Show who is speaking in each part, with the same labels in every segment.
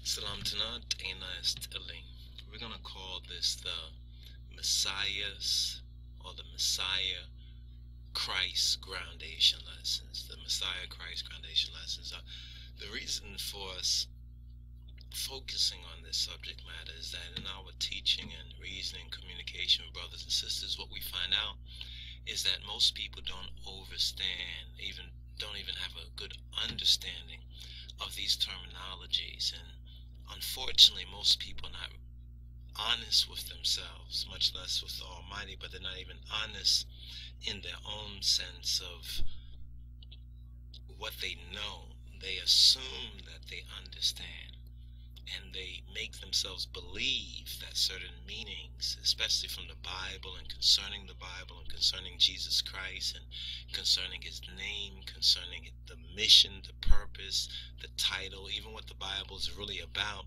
Speaker 1: Salam Tana, Dana Estilling. We're going to call this the Messiahs or the Messiah Christ Groundation Lessons. The Messiah Christ Groundation Lessons. The reason for us focusing on this subject matter is that in our teaching and reasoning communication with brothers and sisters, what we find out is that most people don't don't even have a good understanding of these terminologies, and unfortunately most people are not honest with themselves, much less with the Almighty, but they're not even honest in their own sense of what they know. They assume that they understand, and they make themselves believe that certain meanings, especially from the Bible and concerning the Bible and concerning Jesus Christ and concerning his name, concerning the mission, the purpose, the title, even what the Bible is really about,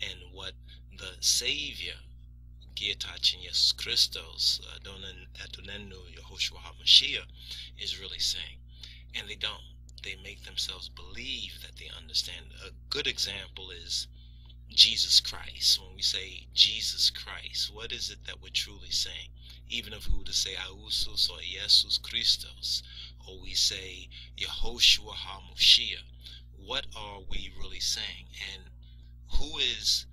Speaker 1: and what the Savior, Gietachin Jesus Christos, Adonenu Yehoshua HaMashiach, is really saying. And they don't. They make themselves believe that they understand. A good example is Jesus Christ. When we say Jesus Christ, what is it that we're truly saying? Even if we were to say Ausus or Jesus Christos, or we say Yehoshua HaMashiach, what are we really saying? And who is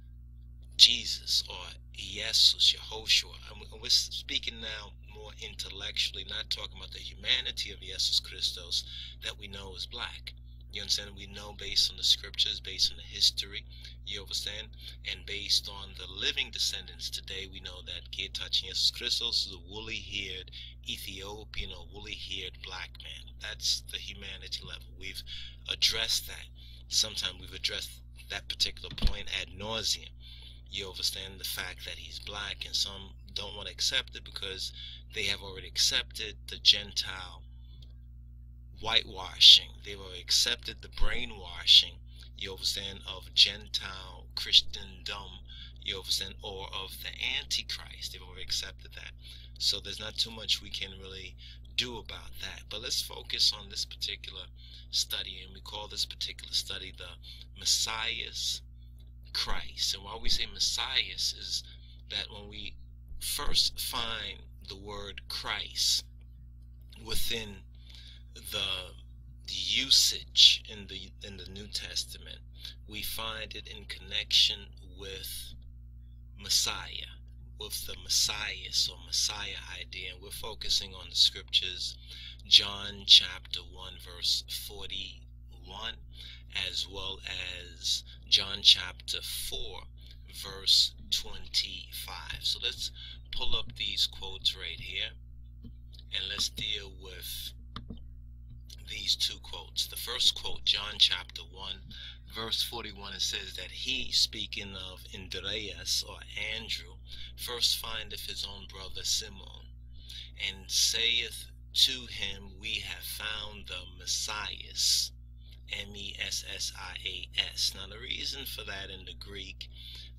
Speaker 1: Jesus or Jesus, Yehoshua? And we're speaking now more intellectually, not talking about the humanity of Jesus Christos that we know is black. You understand? We know based on the scriptures, based on the history, you understand? And based on the living descendants today, we know that Gietachin Jesus Christos is a woolly-haired Ethiopian or woolly-haired black man. That's the humanity level. We've addressed that. Sometimes we've addressed that particular point ad nauseum. You understand the fact that he's black, and some don't want to accept it because they have already accepted the Gentile whitewashing. They've already accepted the brainwashing, you understand, of Gentile Christendom, you understand, or of the Antichrist. They've already accepted that. So there's not too much we can really do about that. But let's focus on this particular study, and we call this particular study the Messiahs Christ. And why we say Messiahs is that when we first find the word Christ within the usage in the New Testament, we find it in connection with Messiah, with the Messiahs or Messiah idea. And we're focusing on the scriptures, John chapter 1 verse 41, as well as John chapter 4 verse 25. So let's pull up these quotes right here, and let's deal with these two quotes. The first quote, John chapter 1 verse 41, it says that he, speaking of Andreas or Andrew, first findeth his own brother Simon, and saith to him, we have found the Messias, Messias. Now the reason for that in the Greek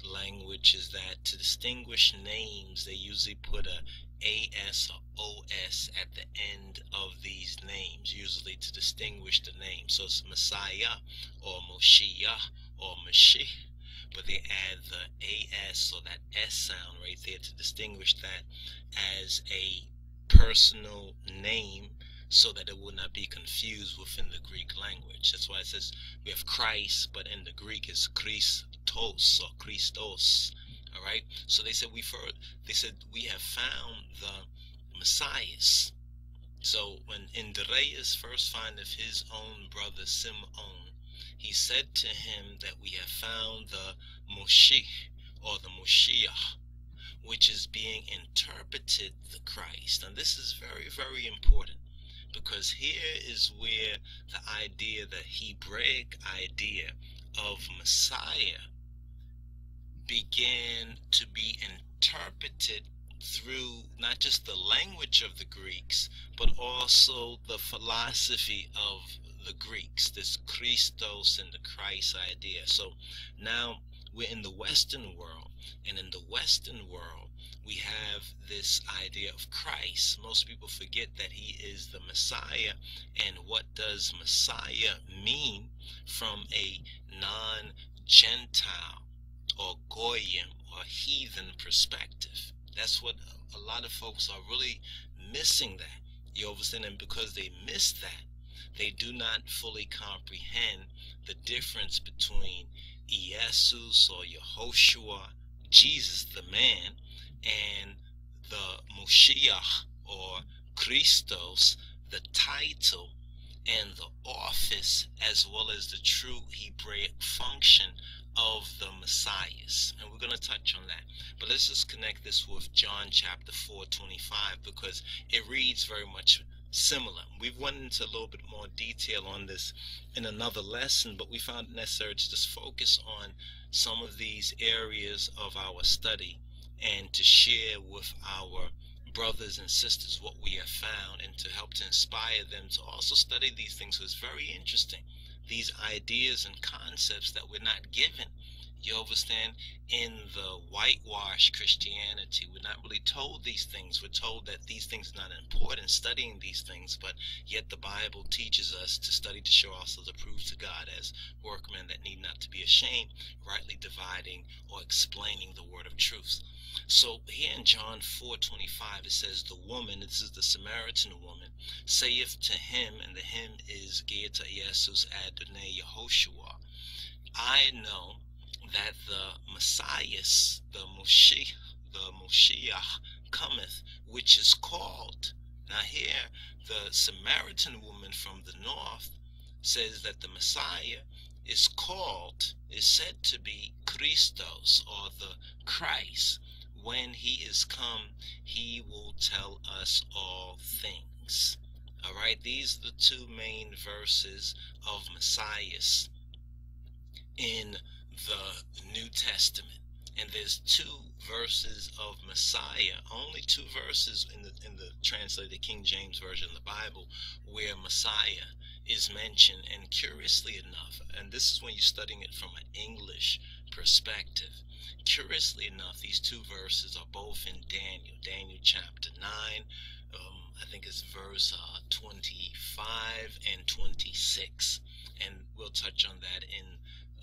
Speaker 1: language is that to distinguish names, they usually put a AS or OS at the end of these names, usually to distinguish the name. So it's Messiah or Moshiach or Mashiach, but they add the AS or that S sound right there to distinguish that as a personal name, so that it will not be confused within the Greek language. That's why it says we have Christ, but in the Greek it's Christos or Christos. All right. So they said we have found the Messiahs. So when Andreas first findeth his own brother Simon, he said to him that we have found the Moshiach or the Moshiach, which is being interpreted the Christ. And this is very, very important, because here is where the idea, the Hebraic idea of Messiah, began to be interpreted through not just the language of the Greeks, but also the philosophy of the Greeks, this Christos and the Christ idea. So now we're in the Western world, and in the Western world we have this idea of Christ. Most people forget that he is the Messiah. And what does Messiah mean from a non Gentile or Goyim or heathen perspective. That's what a lot of folks are really missing that. You understand? And because they miss that, they do not fully comprehend the difference between Jesus or Yehoshua, Jesus the man, and the Moshiach or Christos, the title and the office, as well as the true Hebraic function of the Messiahs. And we're going to touch on that. But let's just connect this with John chapter 4:25, because it reads very much similar. We've went into a little bit more detail on this in another lesson, but we found it necessary to just focus on some of these areas of our study and to share with our brothers and sisters what we have found, and to help to inspire them to also study these things. So it's very interesting, these ideas and concepts that we're not given, you understand, in the whitewash Christianity. We're not really told these things. We're told that these things are not important, studying these things, but yet the Bible teaches us to study to show ourselves approved to God as workmen that need not to be ashamed, rightly dividing or explaining the word of truth. So here in John 4:25, it says, the woman, this is the Samaritan woman, saith to him, and the him is Geta Jesus Adonai Yehoshua, I know that the Messias, the Moshiach cometh, which is called. Now here, the Samaritan woman from the north says that the Messiah is called, is said to be Christos, or the Christ. When he is come, he will tell us all things. All right, these are the two main verses of Messias in the New Testament. And there's two verses of Messiah, only two verses in the translated King James Version of the Bible, where Messiah is mentioned. And curiously enough, and this is when you're studying it from an English perspective, curiously enough, these two verses are both in Daniel chapter 9, I think it's verse 25 and 26, and we'll touch on that in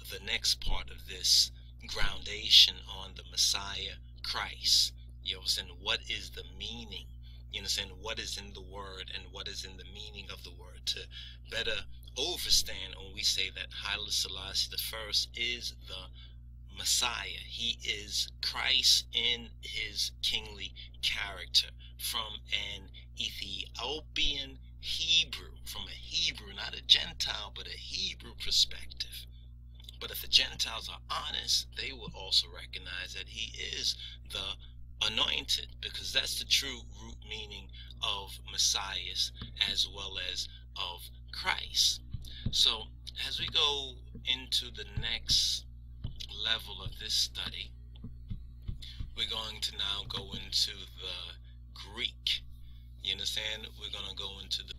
Speaker 1: the next part of this groundation on the Messiah Christ. You understand what is the meaning, you understand what is in the word and what is in the meaning of the word, to better understand when we say that Haile Selassie I is the Messiah. He is Christ in his kingly character, from an Ethiopian Hebrew, from a Hebrew, not a Gentile, but a Hebrew perspective. But if the Gentiles are honest, they will also recognize that he is the anointed, because that's the true root meaning of Messiah as well as of Christ. So as we go into the next level of this study, we're going to now go into the Greek. You understand? We're going to go into the